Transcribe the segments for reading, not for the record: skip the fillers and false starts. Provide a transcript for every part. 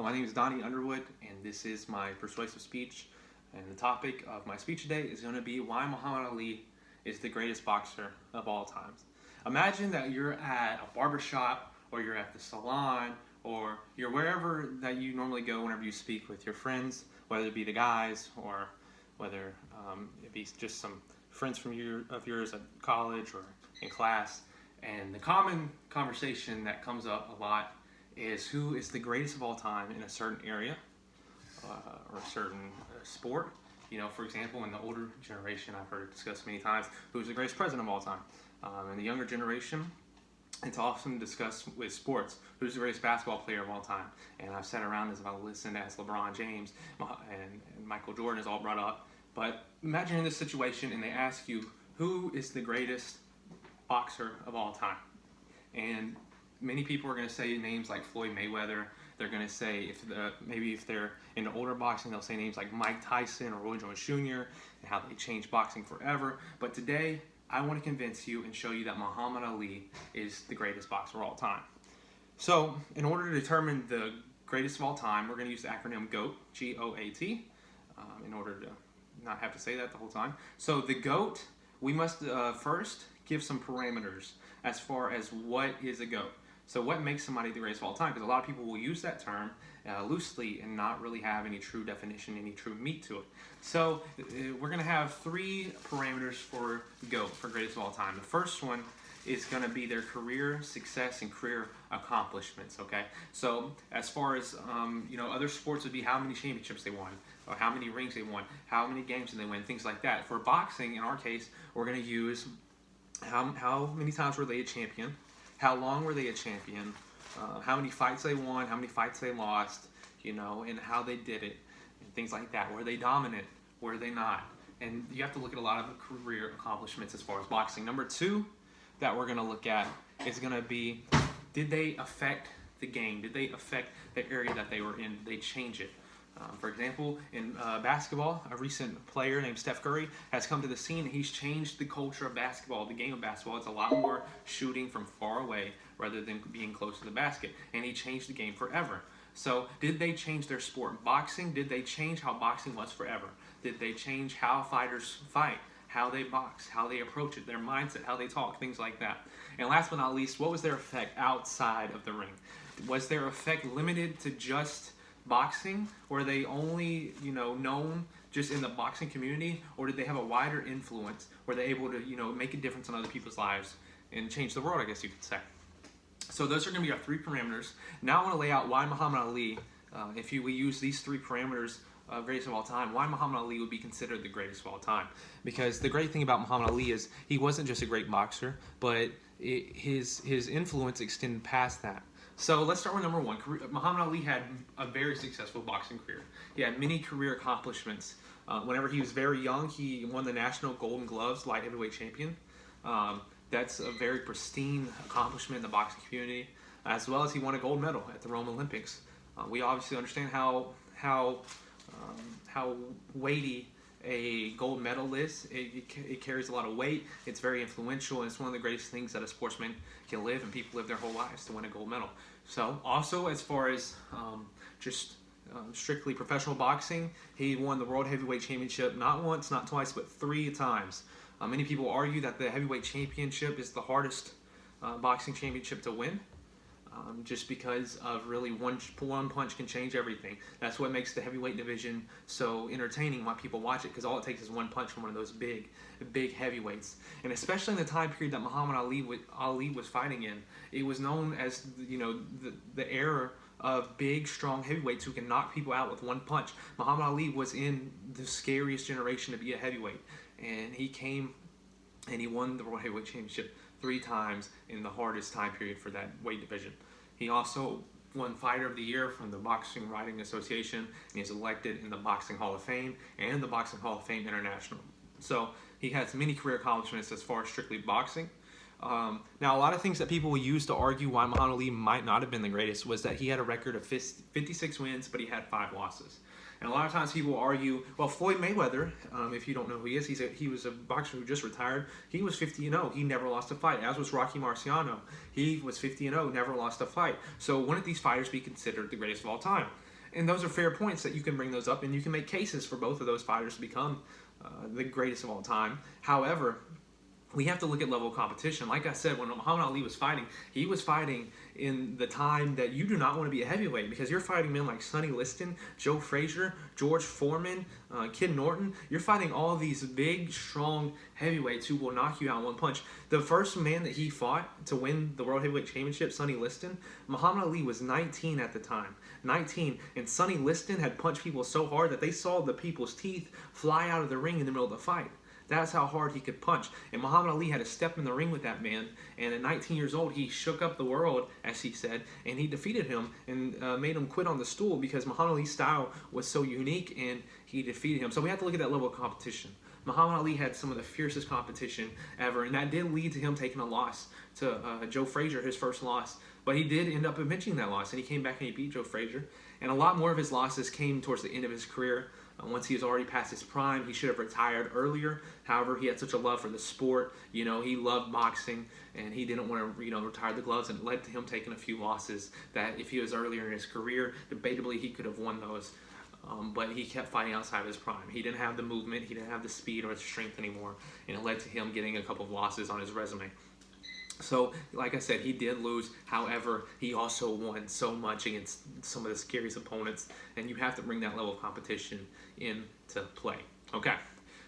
My name is Donnie Underwood, and this is my persuasive speech. And the topic of my speech today is going to be why Muhammad Ali is the greatest boxer of all times. Imagine that you're at a barbershop, or you're at the salon, or you're wherever that you normally go whenever you speak with your friends, whether it be the guys or whether it be just some friends of yours at college or in class. And the common conversation that comes up a lot is who is the greatest of all time in a certain area or a certain sport. You know, for example, in the older generation, I've heard it discussed many times, who's the greatest president of all time. In the younger generation, it's often discussed with sports, who's the greatest basketball player of all time. And I've sat around as I've listened as LeBron James and Michael Jordan is all brought up. But imagine in this situation and they ask you, who is the greatest boxer of all time? And many people are going to say names like Floyd Mayweather. They're going to say, maybe if they're into older boxing, they'll say names like Mike Tyson or Roy Jones Jr. and how they changed boxing forever. But today, I want to convince you and show you that Muhammad Ali is the greatest boxer of all time. So, in order to determine the greatest of all time, we're going to use the acronym GOAT, G-O-A-T, in order to not have to say that the whole time. So, the GOAT, we must first give some parameters as far as what is a GOAT. So what makes somebody the greatest of all time? Because a lot of people will use that term loosely and not really have any true definition, any true meat to it. So we're going to have three parameters for GOAT, for greatest of all time. The first one is going to be their career success and career accomplishments, okay? So as far as, other sports would be how many championships they won, or how many rings they won, how many games did they win, things like that. For boxing, in our case, we're going to use how many times were they a champion, how long were they a champion, how many fights they won, how many fights they lost, and how they did it, and things like that. Were they dominant? Were they not? And you have to look at a lot of career accomplishments as far as boxing. Number two that we're going to look at is going to be, did they affect the game? Did they affect the area that they were in? Did they change it? For example, in basketball, a recent player named Steph Curry has come to the scene and he's changed the culture of basketball, the game of basketball. It's a lot more shooting from far away rather than being close to the basket. And he changed the game forever. So did they change their sport? Boxing, did they change how boxing was forever? Did they change how fighters fight, how they box, how they approach it, their mindset, how they talk, things like that? And last but not least, what was their effect outside of the ring? Was their effect limited to just boxing? Were they only, known just in the boxing community, or did they have a wider influence? Were they able to, make a difference in other people's lives and change the world, I guess you could say? So those are going to be our three parameters. Now I want to lay out why Muhammad Ali, we use these three parameters, greatest of all time, why Muhammad Ali would be considered the greatest of all time. Because the great thing about Muhammad Ali is he wasn't just a great boxer, but his influence extended past that. So let's start with number one. Muhammad Ali had a very successful boxing career. He had many career accomplishments. Whenever he was very young, he won the National Golden Gloves light heavyweight champion. That's a very pristine accomplishment in the boxing community, as well as he won a gold medal at the Rome Olympics. We obviously understand how weighty a gold medal is. It carries a lot of weight. It's very influential, and it's one of the greatest things that a sportsman can live, and people live their whole lives to win a gold medal. So also, as far as strictly professional boxing, he won the World Heavyweight Championship not once, not twice, but 3 times. Many people argue that the Heavyweight Championship is the hardest boxing championship to win. Just because of really one punch can change everything. That's what makes the heavyweight division so entertaining, why people watch it, because all it takes is one punch from one of those big heavyweights. And especially in the time period that Muhammad Ali was fighting in, it was known as the era of big, strong heavyweights who can knock people out with one punch. Muhammad Ali was in the scariest generation to be a heavyweight, and he came and he won the World Heavyweight Championship 3 times in the hardest time period for that weight division. He also won Fighter of the Year from the Boxing Writing Association, and he's elected in the Boxing Hall of Fame and the Boxing Hall of Fame International. So he has many career accomplishments as far as strictly boxing. Now, a lot of things that people will use to argue why Muhammad Ali might not have been the greatest was that he had a record of 56 wins, but he had 5 losses. And a lot of times people argue, well, Floyd Mayweather, if you don't know who he is, he was a boxer who just retired. He was 50-0. He never lost a fight, as was Rocky Marciano. He was 50-0, never lost a fight. So wouldn't these fighters be considered the greatest of all time? And those are fair points that you can bring those up, and you can make cases for both of those fighters to become the greatest of all time. However, we have to look at level of competition. Like I said, when Muhammad Ali was fighting, he was fighting in the time that you do not want to be a heavyweight, because you're fighting men like Sonny Liston, Joe Frazier, George Foreman, Kid Norton. You're fighting all these big, strong heavyweights who will knock you out in one punch. The first man that he fought to win the World Heavyweight Championship, Sonny Liston, Muhammad Ali was 19 at the time. 19. And Sonny Liston had punched people so hard that they saw the people's teeth fly out of the ring in the middle of the fight. That's how hard he could punch. And Muhammad Ali had to step in the ring with that man. And at 19 years old, he shook up the world, as he said, and he defeated him and made him quit on the stool because Muhammad Ali's style was so unique, and he defeated him. So we have to look at that level of competition. Muhammad Ali had some of the fiercest competition ever, and that did lead to him taking a loss to Joe Frazier, his first loss. But he did end up avenging that loss, and he came back and he beat Joe Frazier. And a lot more of his losses came towards the end of his career. Once he was already past his prime, he should have retired earlier. However, he had such a love for the sport. You know, he loved boxing, and he didn't want to, retire the gloves, and it led to him taking a few losses that if he was earlier in his career, debatably he could have won those. But he kept fighting outside of his prime. He didn't have the movement, he didn't have the speed or the strength anymore, and it led to him getting a couple of losses on his resume. So, like I said, he did lose. However, he also won so much against some of the scariest opponents, and you have to bring that level of competition into play. Okay,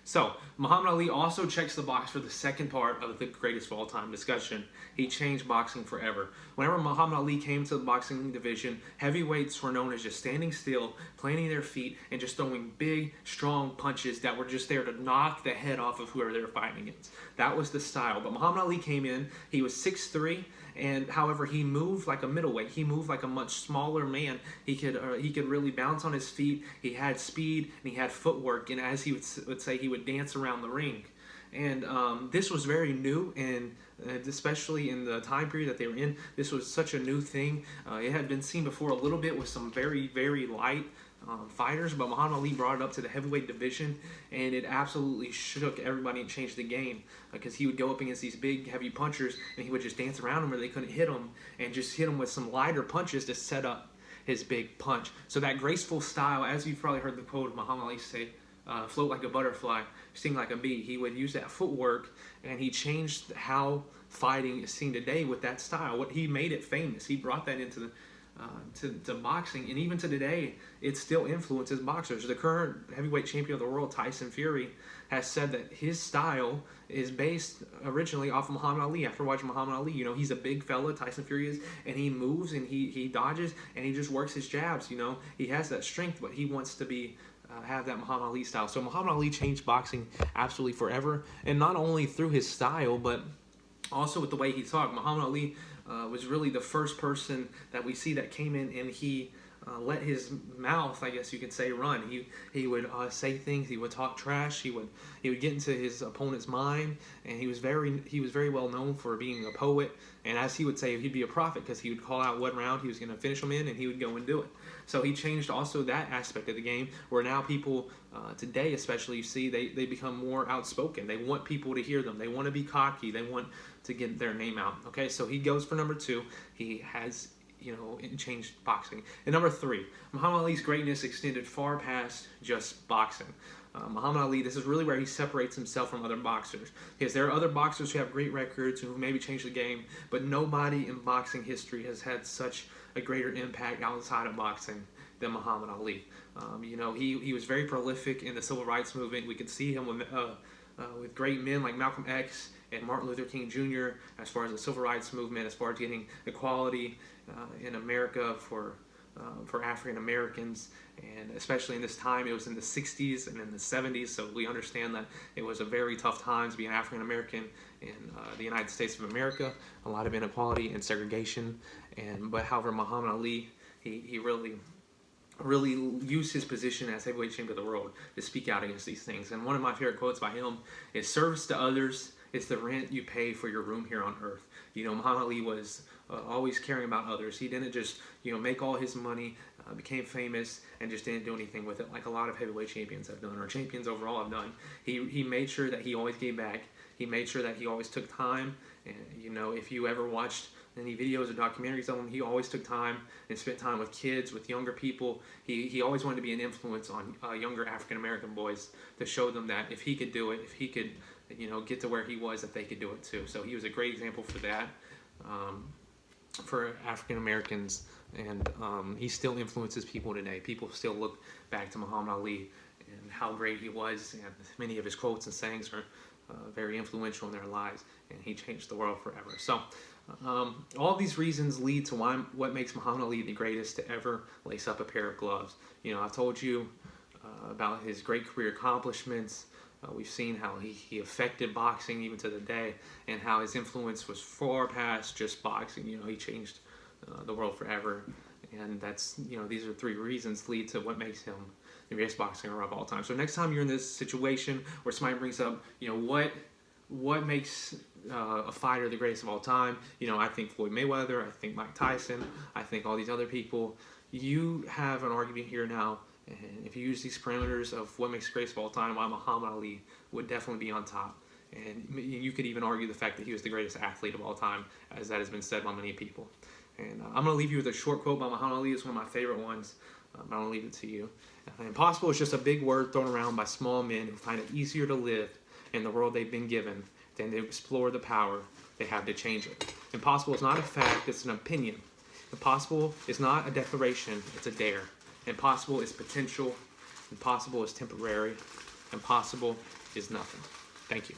so Muhammad Ali also checks the box for the second part of the greatest of all time discussion. He changed boxing forever. Whenever Muhammad Ali came to the boxing division, heavyweights were known as just standing still, planting their feet, and just throwing big, strong punches that were just there to knock the head off of whoever they were fighting against. That was the style. But Muhammad Ali came in, he was 6'3", and however, he moved like a middleweight. He moved like a much smaller man. He could really bounce on his feet. He had speed, and he had footwork, and as he would say, he would dance around the ring. And this was very new, and especially in the time period that they were in, this was such a new thing. It had been seen before a little bit with some very, very light fighters, but Muhammad Ali brought it up to the heavyweight division, and it absolutely shook everybody and changed the game, because he would go up against these big, heavy punchers, and he would just dance around them where they couldn't hit him, and just hit them with some lighter punches to set up his big punch. So that graceful style, as you've probably heard the quote of Muhammad Ali say, float like a butterfly, sting like a bee. He would use that footwork, and he changed how fighting is seen today with that style. What he made it famous. He brought that into to boxing, and even to today, it still influences boxers. The current heavyweight champion of the world, Tyson Fury, has said that his style is based originally off of Muhammad Ali. After watching Muhammad Ali, he's a big fella, Tyson Fury is, and he moves and he dodges and he just works his jabs. He has that strength, but he wants to be have that Muhammad Ali style. So Muhammad Ali changed boxing absolutely forever, and not only through his style, but also with the way he talked. Muhammad Ali was really the first person that we see that came in and he let his mouth, I guess you could say, run. He would say things. He would talk trash. He would get into his opponent's mind, and he was very well known for being a poet. And as he would say, he'd be a prophet, because he would call out what round he was going to finish them in, and he would go and do it. So he changed also that aspect of the game, where now people today, especially, you see they become more outspoken. They want people to hear them. They want to be cocky. They want to get their name out. Okay, so he goes for number 2. He has changed boxing. And number 3, Muhammad Ali's greatness extended far past just boxing. Muhammad Ali, this is really where he separates himself from other boxers. Because there are other boxers who have great records, who maybe changed the game, but nobody in boxing history has had such a greater impact outside of boxing than Muhammad Ali. He was very prolific in the civil rights movement. We could see him with great men like Malcolm X and Martin Luther King Jr. as far as the civil rights movement, as far as getting equality in America for African Americans, and especially in this time, it was in the 60s and in the 70s, so we understand that it was a very tough time to be an African American in the United States of America. A lot of inequality and segregation, but however, Muhammad Ali, he really used his position as heavyweight champion of the world to speak out against these things. And one of my favorite quotes by him is, "Service to others is the rent you pay for your room here on earth." Muhammad Ali was always caring about others. He didn't just make all his money, became famous, and just didn't do anything with it like a lot of heavyweight champions have done, or champions overall have done. He made sure that he always gave back. He made sure that he always took time And, you know, if you ever watched any videos or documentaries of him, he always took time and spent time with kids, with younger people. He always wanted to be an influence on younger African American boys to show them that if he could do it, if he could, you know, get to where he was, that they could do it too. So he was a great example for that, for African Americans, and he still influences people today. People still look back to Muhammad Ali and how great he was, and many of his quotes and sayings are very influential in their lives, and he changed the world forever. So all these reasons lead to what makes Muhammad Ali the greatest to ever lace up a pair of gloves. You know, I've told you about his great career accomplishments. We've seen how he affected boxing even to the day, and how his influence was far past just boxing. You know, he changed the world forever, and that's, you know, these are 3 reasons lead to what makes him the greatest boxer of all time. So next time you're in this situation where somebody brings up, you know, what makes a fighter the greatest of all time, you know, I think Floyd Mayweather, I think Mike Tyson, I think all these other people, you have an argument here now. And if you use these parameters of what makes the greatest of all time, why Muhammad Ali would definitely be on top. And you could even argue the fact that he was the greatest athlete of all time, as that has been said by many people. And I'm going to leave you with a short quote by Muhammad Ali. It's one of my favorite ones. I'm going to leave it to you. Impossible is just a big word thrown around by small men who find it easier to live in the world they've been given than to explore the power they have to change it. Impossible is not a fact, it's an opinion. Impossible is not a declaration, it's a dare. Impossible is potential. Impossible is temporary. Impossible is nothing. Thank you.